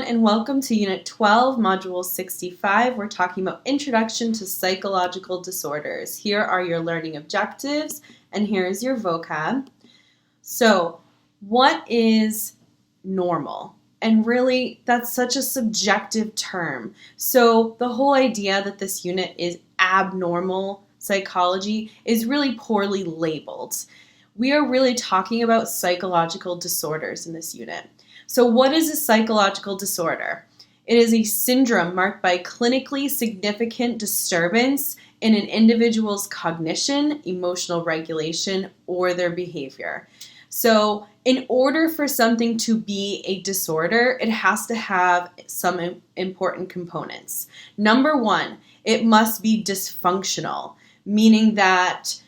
and welcome to Unit 12, Module 65. We're talking about Introduction to Psychological Disorders. Here are your learning objectives, and here's your vocab. So, what is normal? And really, that's such a subjective term. So, the whole idea that this unit is abnormal psychology is really poorly labeled. We are really talking about psychological disorders in this unit. So what is a psychological disorder? It is a syndrome marked by clinically significant disturbance in an individual's cognition, emotional regulation, or their behavior. So in order for something to be a disorder, it has to have some important components. Number one, it must be dysfunctional, meaning that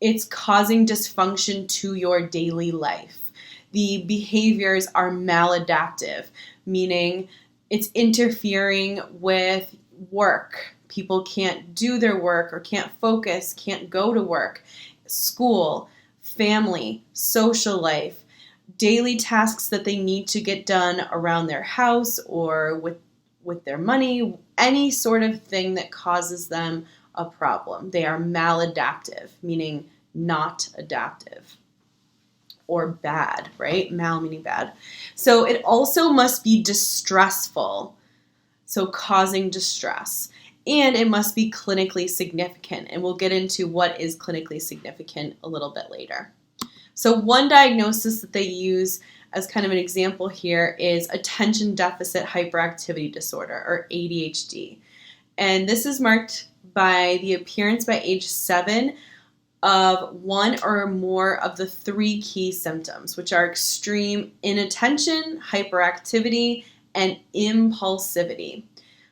it's causing dysfunction to your daily life. The behaviors are maladaptive, meaning it's interfering with work. People can't do their work or can't focus, can't go to work, school, family, social life, daily tasks that they need to get done around their house or with their money, any sort of thing that causes them a problem. They are maladaptive, meaning not adaptive. Or bad, right? Mal meaning bad. So it also must be distressful, so causing distress. And it must be clinically significant. And we'll get into what is clinically significant a little bit later. So one diagnosis that they use as kind of an example here is attention deficit hyperactivity disorder, or ADHD. And this is marked by the appearance by age 7 of one or more of the 3 key symptoms, which are extreme inattention, hyperactivity, and impulsivity.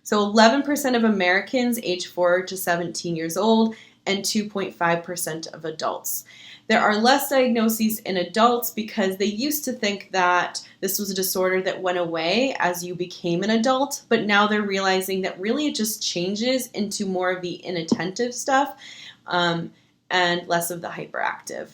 So 11% of Americans age 4 to 17 years old and 2.5% of adults. There are less diagnoses in adults because they used to think that this was a disorder that went away as you became an adult, but now they're realizing that really it just changes into more of the inattentive stuff, and less of the hyperactive.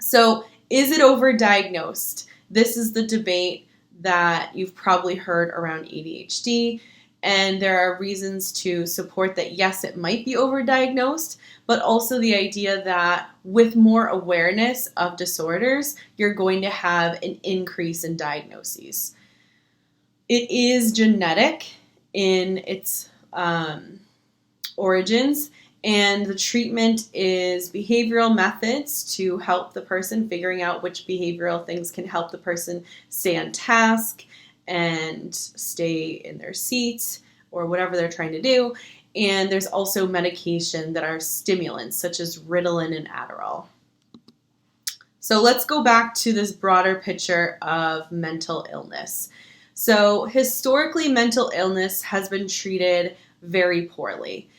So is it overdiagnosed? This is the debate that you've probably heard around ADHD, and there are reasons to support that yes, it might be overdiagnosed, but also the idea that with more awareness of disorders, you're going to have an increase in diagnoses. It is genetic in its origins, and the treatment is behavioral methods to help the person figuring out which behavioral things can help the person stay on task and stay in their seats or whatever they're trying to do. And there's also medication that are stimulants such as Ritalin and Adderall. So let's go back to this broader picture of mental illness. So historically, mental illness has been treated very poorly.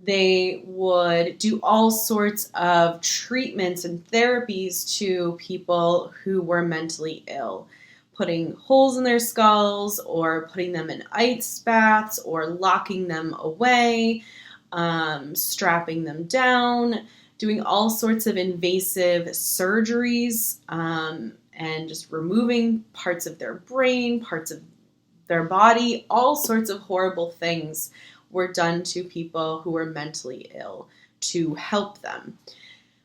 They would do all sorts of treatments and therapies to people who were mentally ill, putting holes in their skulls or putting them in ice baths or locking them away, strapping them down, doing all sorts of invasive surgeries, and just removing parts of their brain, parts of their body, all sorts of horrible things were done to people who were mentally ill to help them.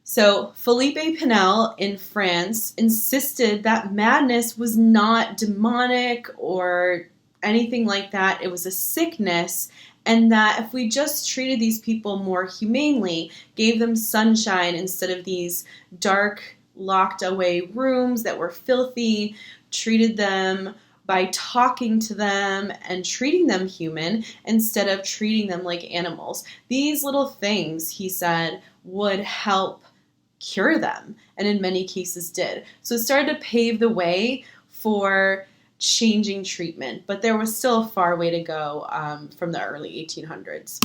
So Philippe Pinel in France insisted that madness was not demonic or anything like that. It was a sickness, and that if we just treated these people more humanely, gave them sunshine instead of these dark, locked away rooms that were filthy, treated them by talking to them and treating them human instead of treating them like animals. These little things, he said, would help cure them, and in many cases did. So it started to pave the way for changing treatment, but there was still a far way to go from the early 1800s.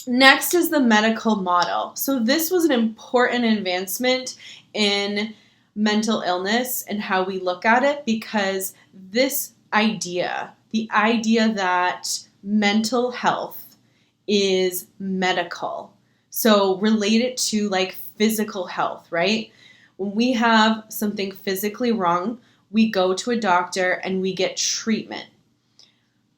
Next is the medical model. So this was an important advancement in mental illness and how we look at it, because this idea, the idea that mental health is medical, so relate it to like physical health, right? When we have something physically wrong, we go to a doctor and we get treatment.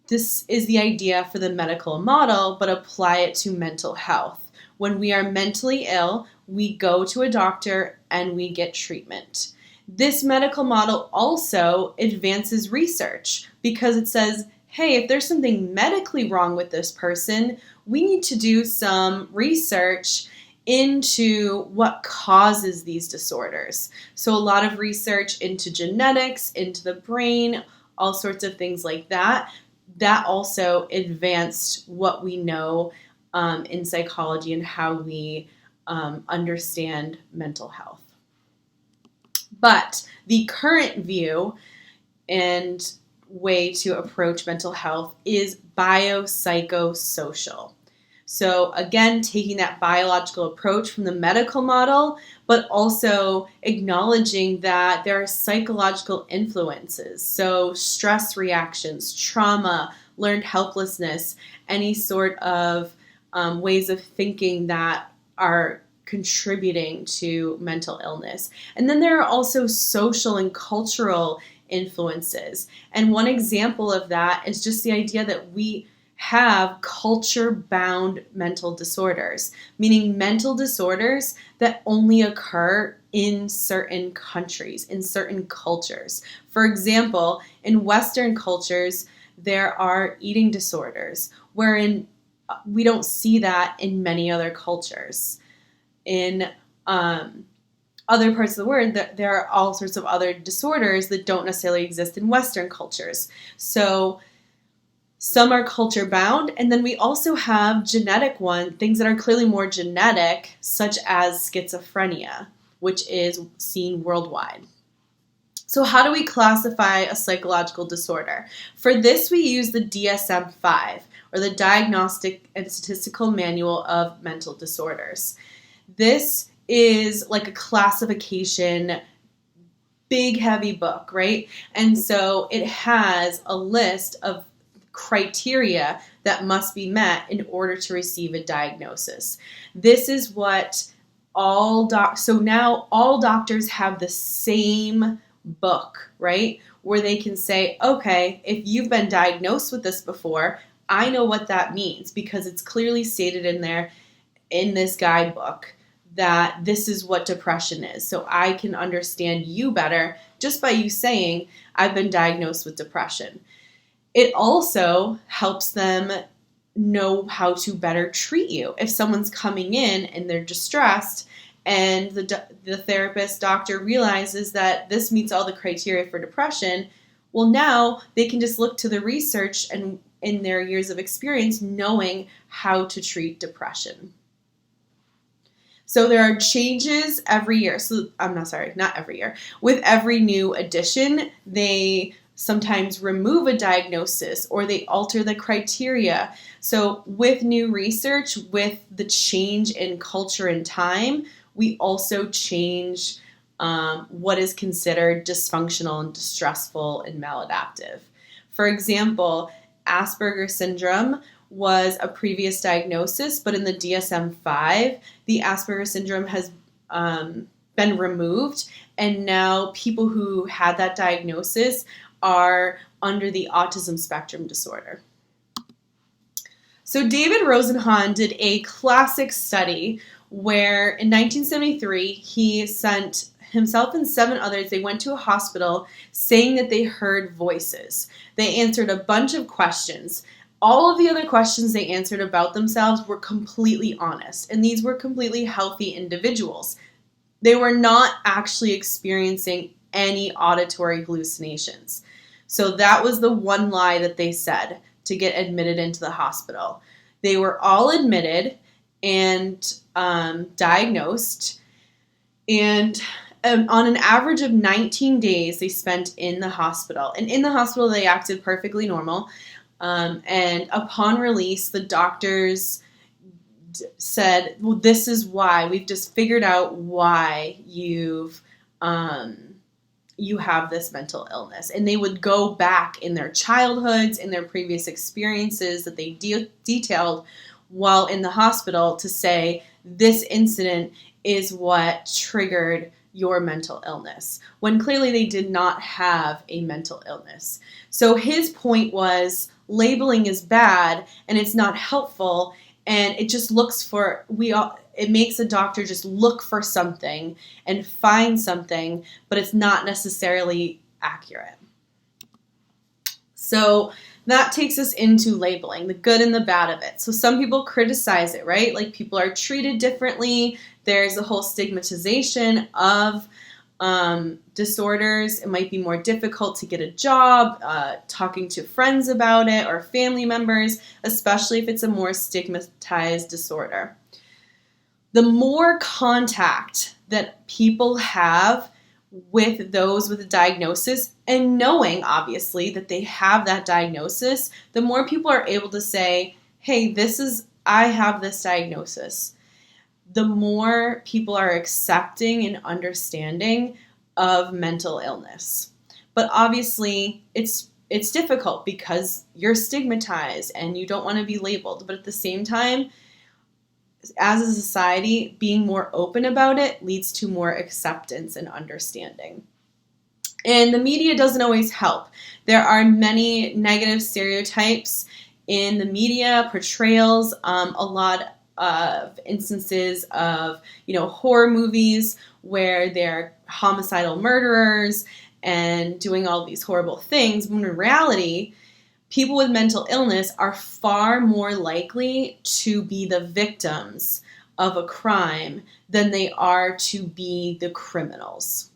This is the idea for the medical model, but apply it to mental health. When we are mentally ill, we go to a doctor and we get treatment. This medical model also advances research because it says, hey, if there's something medically wrong with this person, we need to do some research into what causes these disorders. So a lot of research into genetics, into the brain, all sorts of things like that. That also advanced what we know in psychology and how we understand mental health. But the current view and way to approach mental health is biopsychosocial. So again, taking that biological approach from the medical model, but also acknowledging that there are psychological influences. So stress reactions, trauma, learned helplessness, any sort of ways of thinking that are contributing to mental illness. And then there are also social and cultural influences. And one example of that is just the idea that we have culture-bound mental disorders, meaning mental disorders that only occur in certain countries, in certain cultures. For example, in Western cultures, there are eating disorders, wherein we don't see that in many other cultures. In other parts of the world, there are all sorts of other disorders that don't necessarily exist in Western cultures. So some are culture bound, and then we also have genetic things that are clearly more genetic, such as schizophrenia, which is seen worldwide. So how do we classify a psychological disorder? For this, we use the DSM-5, or the Diagnostic and Statistical Manual of Mental Disorders. This is like a classification, big, heavy book, right? And so it has a list of criteria that must be met in order to receive a diagnosis. This is what so now all doctors have the same book, right? Where they can say, okay, if you've been diagnosed with this before, I know what that means because it's clearly stated in there in this guidebook that this is what depression is. So I can understand you better just by you saying, I've been diagnosed with depression. It also helps them know how to better treat you. If someone's coming in and they're distressed and the therapist, doctor realizes that this meets all the criteria for depression, well, now they can just look to the research and in their years of experience knowing how to treat depression. So there are changes every year. So not every year. With every new edition, they sometimes remove a diagnosis or they alter the criteria. So with new research, with the change in culture and time, we also change what is considered dysfunctional and distressful and maladaptive. For example, Asperger's syndrome was a previous diagnosis, but in the DSM-5, the Asperger's syndrome has been removed, and now people who had that diagnosis are under the autism spectrum disorder. So David Rosenhan did a classic study where in 1973, he sent himself and 7 others, they went to a hospital saying that they heard voices. They answered a bunch of questions. All of the other questions they answered about themselves were completely honest, and these were completely healthy individuals. They were not actually experiencing any auditory hallucinations. So that was the one lie that they said to get admitted into the hospital. They were all admitted and diagnosed, and on an average of 19 days they spent in the hospital. And in the hospital they acted perfectly normal. And upon release, the doctors said, well, this is why. We've just figured out why you have this mental illness. And they would go back in their childhoods, in their previous experiences that they detailed while in the hospital to say, this incident is what triggered your mental illness, when clearly they did not have a mental illness. So his point was labeling is bad and it's not helpful, and it just looks for, it makes a doctor just look for something and find something, but it's not necessarily accurate. So that takes us into labeling, the good and the bad of it. So some people criticize it, right? Like people are treated differently. There's a whole stigmatization of disorders. It might be more difficult to get a job, talking to friends about it or family members, especially if it's a more stigmatized disorder. The more contact that people have with those with a diagnosis, and knowing obviously that they have that diagnosis, the more people are able to say, hey, I have this diagnosis. The more people are accepting and understanding of mental illness. But obviously it's difficult because you're stigmatized and you don't want to be labeled. But at the same time, as a society, being more open about it leads to more acceptance and understanding. And the media doesn't always help. There are many negative stereotypes in the media, portrayals, a lot of instances of, horror movies where they're homicidal murderers and doing all these horrible things, when in reality, people with mental illness are far more likely to be the victims of a crime than they are to be the criminals.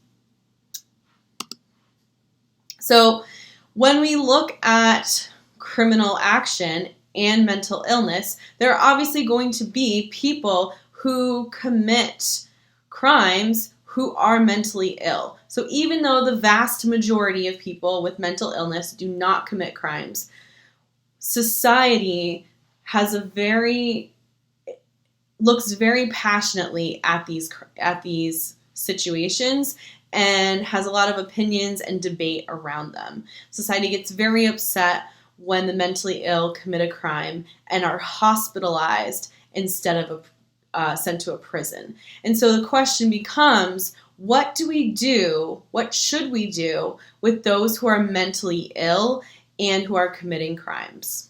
So when we look at criminal action and mental illness, there are obviously going to be people who commit crimes who are mentally ill. So even though the vast majority of people with mental illness do not commit crimes, society looks very passionately at these situations and has a lot of opinions and debate around them. Society gets very upset when the mentally ill commit a crime and are hospitalized instead of sent to a prison. And so the question becomes, what do we do? What should we do with those who are mentally ill and who are committing crimes?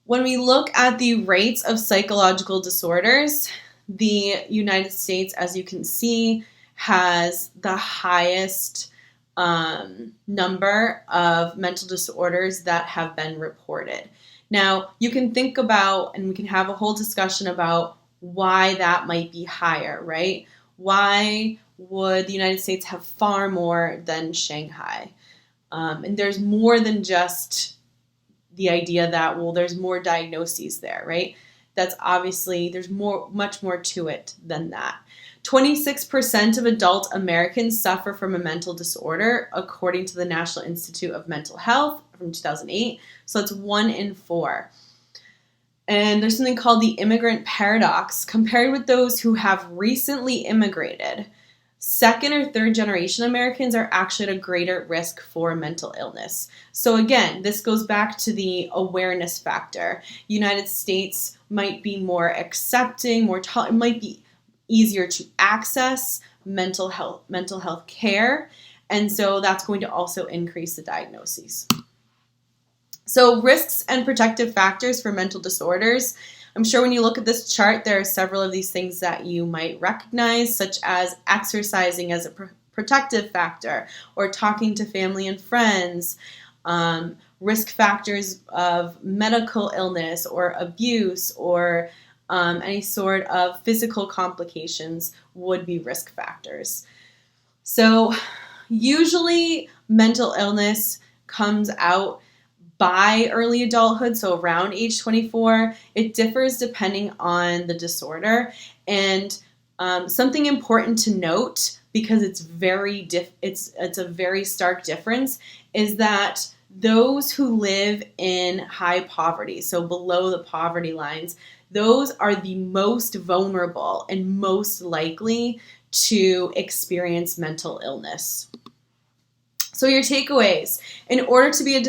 When we look at the rates of psychological disorders, the United States, as you can see, has the highest number of mental disorders that have been reported. Now, you can think about, and we can have a whole discussion about why that might be higher, right? Why would the United States have far more than Shanghai? And there's more than just the idea that, well, there's more diagnoses there, right? That's obviously, there's much more to it than that. 26% of adult Americans suffer from a mental disorder, according to the National Institute of Mental Health from 2008. So that's 1 in 4. And there's something called the immigrant paradox. Compared with those who have recently immigrated, second or third generation Americans are actually at a greater risk for mental illness. So again, this goes back to the awareness factor. United States might be more accepting, it might be easier to access mental health care. And so that's going to also increase the diagnoses. So risks and protective factors for mental disorders. I'm sure when you look at this chart, there are several of these things that you might recognize, such as exercising as a protective factor, or talking to family and friends, risk factors of medical illness or abuse, or any sort of physical complications would be risk factors. So usually mental illness comes out by early adulthood, so around age 24. It differs depending on the disorder. And something important to note, because it's a very stark difference, is that those who live in high poverty, so below the poverty lines, those are the most vulnerable and most likely to experience mental illness. So your takeaways: in order to be a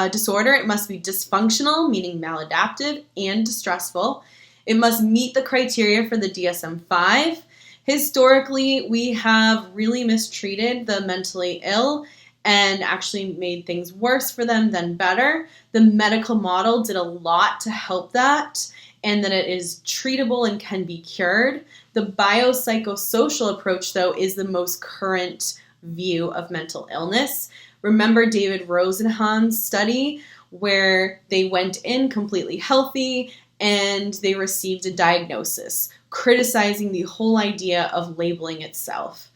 disorder, it must be dysfunctional, meaning maladaptive, and distressful. It must meet the criteria for the DSM-5. Historically, we have really mistreated the mentally ill and actually made things worse for them than better. The medical model did a lot to help that, and that it is treatable and can be cured. The biopsychosocial approach, though, is the most current view of mental illness. Remember David Rosenhan's study where they went in completely healthy and they received a diagnosis, criticizing the whole idea of labeling itself.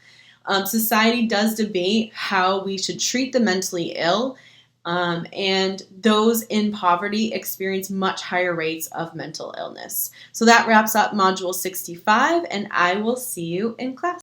Society does debate how we should treat the mentally ill, and those in poverty experience much higher rates of mental illness. So that wraps up Module 65, and I will see you in class.